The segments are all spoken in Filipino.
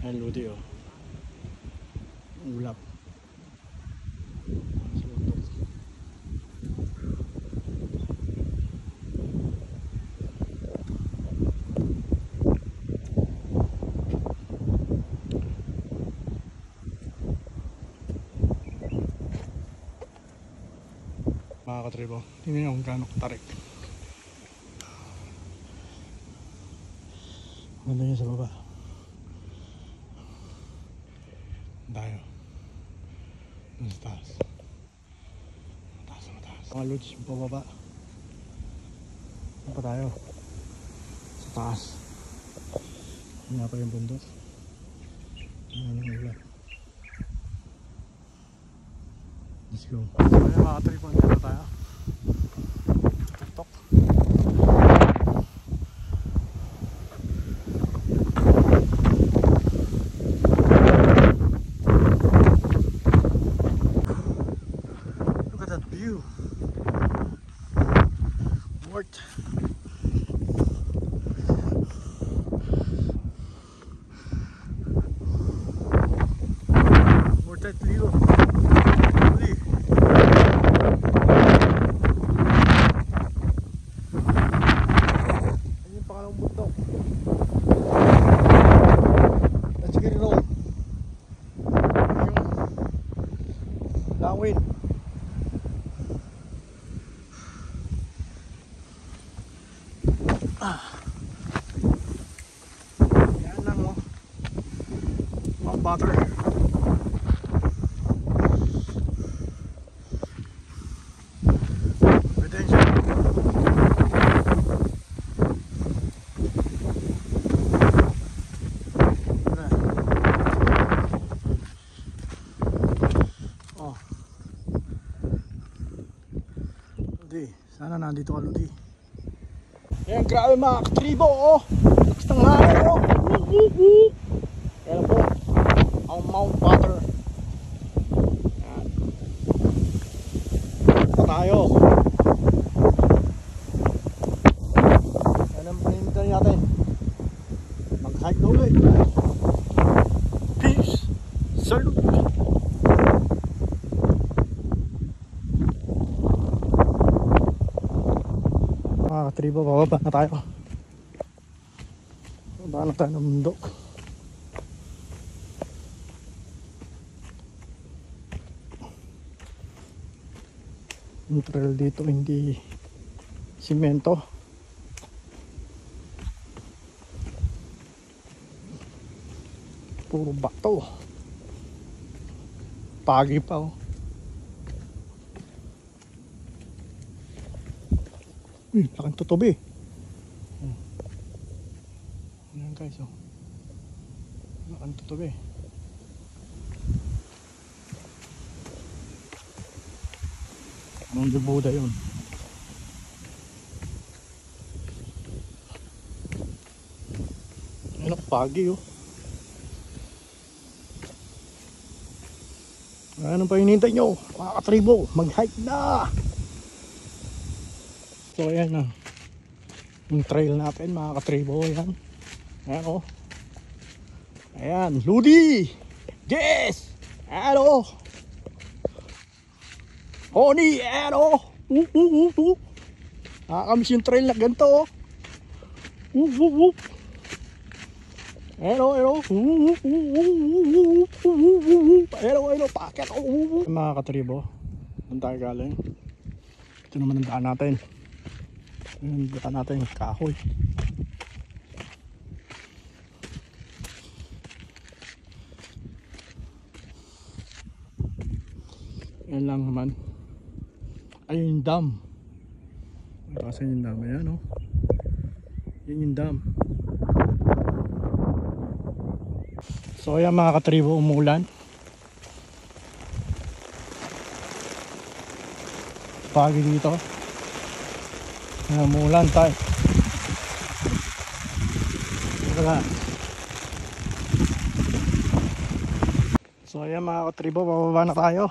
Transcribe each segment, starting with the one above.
Ayan, ludi oh. Ulap. Mga katribo, tingnan nyo kung gaano katarik. Ganda nyo sa baba. Tayo. Doon sa taas. Mataas. Mga lods, pababa. Ano pa tayo? Sa taas. Hindi pa yung bundok. Ayan yung ulan. Let's go. Ayan mga katribo, dito tayo. Tok. Look at that view. Worth. Worth that view. Really. Ayun yung pangalawang bundok. Let's get it on. Yung lawin. Yan lang oh. Mount Butter. Retention. Oh. Ludi, sana nandito ka Ludi. Ayan, grabe mga katribo oh. Lakas ng hangin oh. Ayan po, ang Mount Butter. Ayan. Ito tayo. Ayan ang paninintay natin. Mag-hike na ulit. Peace. Salute. Mga katribo, bababa na tayo. Bababa na tayo ng bundok. Yung trail dito hindi simento, puro bato, pagi pa oh. Laking tutubi. Ayan guys oh, laking tutubi. Anong debuda yun? Ayan pagi oh. Ano pa hinihintay nyo mga katribo, mag-hike na. So ayan na yung trail natin mga katribo. Ayan, ayan oh. Ayan, Ludi. Yes. Ayan oh. Honey, ayan oh. Nakakamiss yung trail na ganito oh. Ayan oh, ayan oh. Ayan oh, ayan oh, packet oh. Mga katribo, saan tayo galing? Ito naman ang daan natin. Ang daan natin, kahoy. Yan lang naman. Ayun yung dam. Kasan yung dam? Ayan oh. Yan yung dam. So ayan mga katribo, umulan. Pagi dito. Umulan tayo. Wala. So ayan mga katribo, bababa na tayo.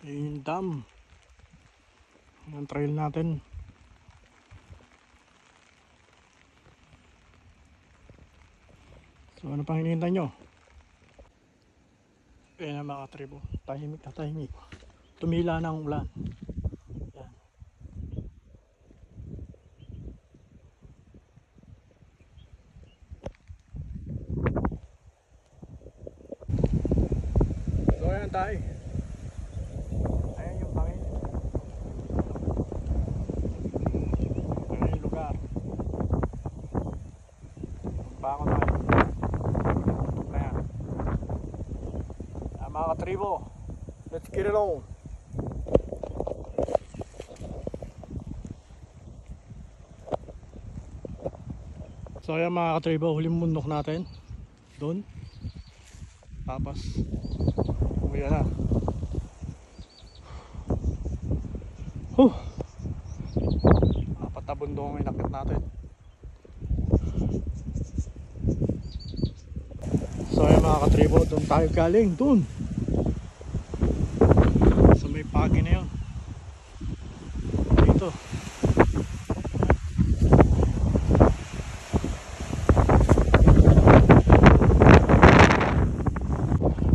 Ayun yung dam. Ang trail natin. So ano pang hinihintay nyo? Ayan na mga katribo, tahimik na tahimik. Tumila na ang ulan. Ayan. So ayan tayo. Ayan yung bangin. Ayan yung lugar. Bako tayo. Ayan. Ayan mga katribo, let's get it on. So ayan mga katribo, huling bundok natin doon. Tapos uwi na. Apat na bundok ang inakit natin. So ayan mga katribo, doon tayo galing, doon sa may pagi na yun. Dito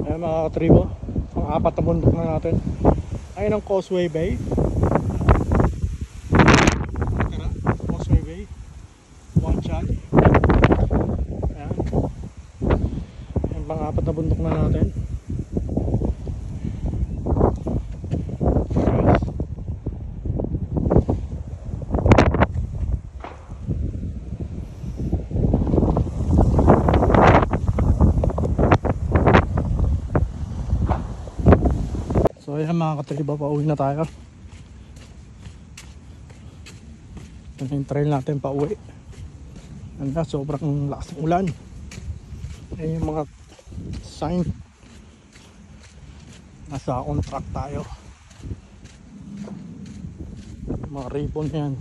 ayan mga katribo, ang apat na bundok na natin. Ayun ang Causeway Bay. Causeway Bay, Wanchan. Ayan, yung pang apat na bundok na natin. So ayan mga katribo, pauwi na tayo. Ito yung trail natin pauwi. Hanggang sobrang lakas ng ulan. Ayan yung mga sign. Nasa on track tayo. Mga ribbon yan.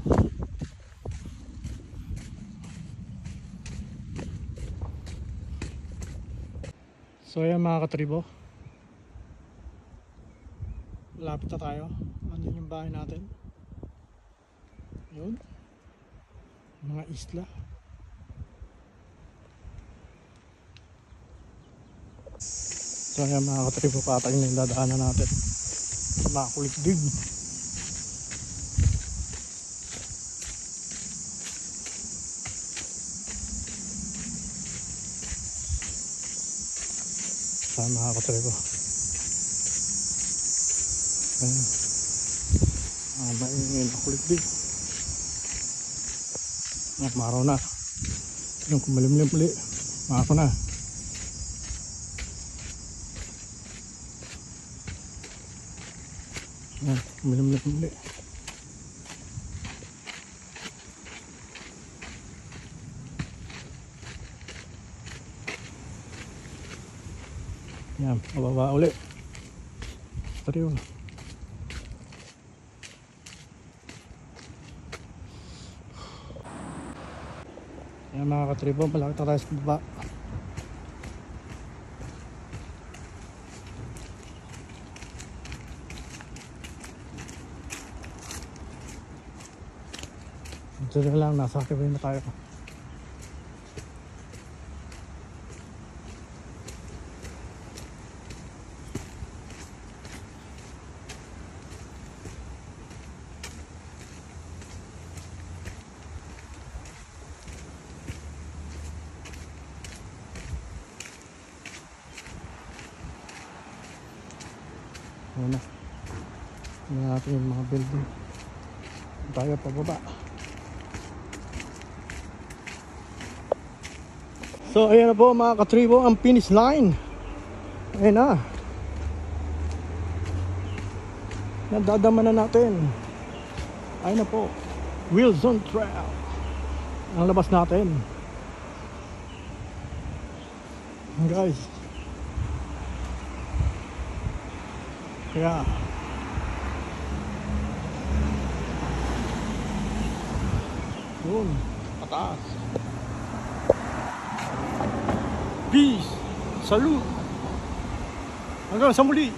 So ayan mga katribo, malapit na tayo. Andun yung bahay natin. Yun, mga isla. So ayan mga katribo, patay na yung dadaanan natin. Mga kulikdig. So mga katribo, ayan, maingin na kulikdig. Maraw na. Yung kumalimlim uli, mako na. Ayan, kumalimlim uli. Ayan, mababa uli. Tariyo. Ayan mga katribo, malaki na tayo sa baba. Ito na lang, nasa highway na tayo. Ayan na. Tingnan natin yung mga building. Tayo pababa. So ayan na po mga katribo, ang finish line. Ayan na. Nadadama na natin. Ayan na po, Wilson Trail ang labas natin. Guys, kaya yun, pataas. Peace, salute, hanggang sa muli.